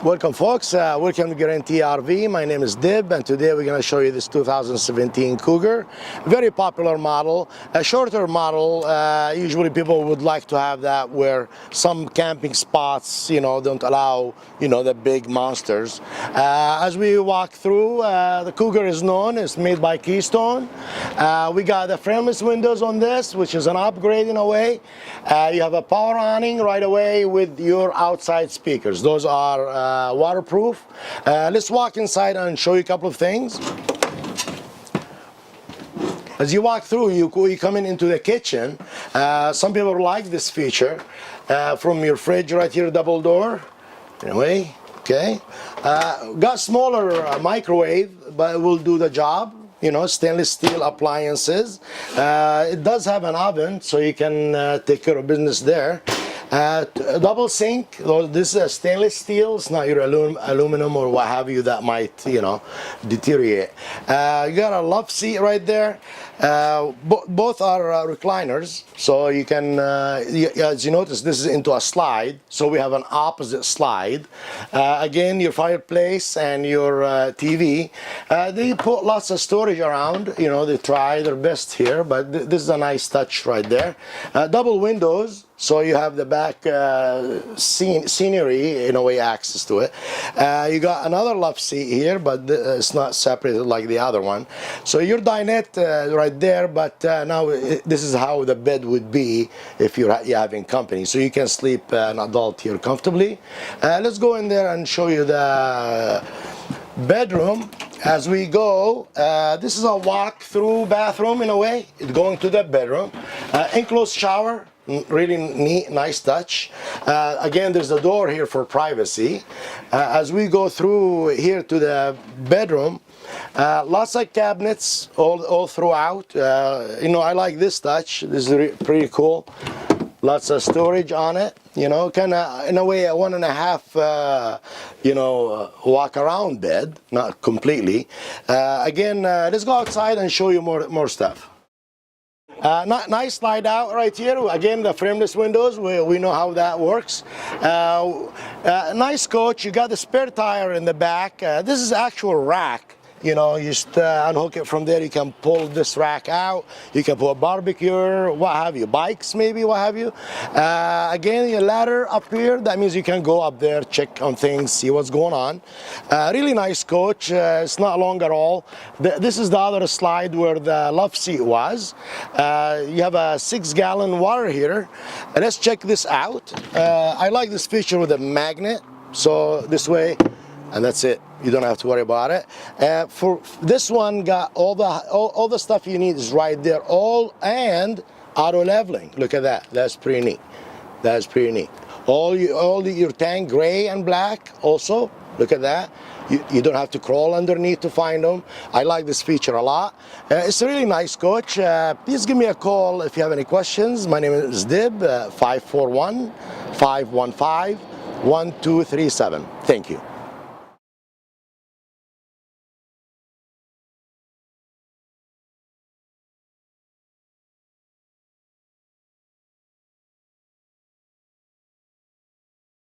Welcome folks, welcome to Guaranty RV. My name is Dib, and today we're going to show you this 2017 Cougar. Very popular model, a shorter model. Usually people would like to have that where some camping spots, don't allow, the big monsters. As we walk through, the Cougar is known, it's made by Keystone. We got the frameless windows on this, which is an upgrade in a way. You have a power awning right away with your outside speakers. Those are waterproof. Let's walk inside and show you a couple of things. As you walk through, you come into the kitchen. Some people like this feature. From your fridge right here, double door. Anyway, okay. Got smaller microwave, but it will do the job. Stainless steel appliances. It does have an oven, so you can take care of business there. Double sink. This is a stainless steel. It's not your aluminum or what have you that might deteriorate. You got a love seat right there. Both are recliners, so you can as you notice, this is into a slide, so we have an opposite slide. Again, your fireplace and your TV. They put lots of storage around. They try their best here, but this is a nice touch right there. Double windows, so you have the back scenery, in a way, access to it. You got another love seat here, but it's not separated like the other one. So your dinette right there, but now this is how the bed would be if you're having company. So you can sleep an adult here comfortably. Let's go in there and show you the bedroom. As we go, this is a walk-through bathroom in a way. It's going to the bedroom. Enclosed shower. Really neat, nice touch. Again, there's a door here for privacy. As we go through here to the bedroom, lots of cabinets all throughout. I like this touch. This is pretty cool. Lots of storage on it. Kind of in a way a 1.5 walk around bed, not completely. Again, let's go outside and show you more stuff. Nice slide out right here. Again, the frameless windows, we know how that works. Nice coach. You got the spare tire in the back. This is actual rack. You just unhook it from there. You can pull this rack out. You can put a barbecue, what have you, bikes maybe, what have you. Again, your ladder up here, that means you can go up there, check on things, see what's going on. Really nice coach. It's not long at all. This is the other slide where the love seat was. You have a 6-gallon water heater. Let's check this out. I like this feature with a magnet. So this way, and that's it. You don't have to worry about it. For this one, got all the stuff you need is right there. And auto leveling. Look at that. That's pretty neat. That's pretty neat. Your tank, gray and black. Also, look at that. You don't have to crawl underneath to find them. I like this feature a lot. It's a really nice coach. Please give me a call if you have any questions. My name is Dib. 541-515-1237. Thank you.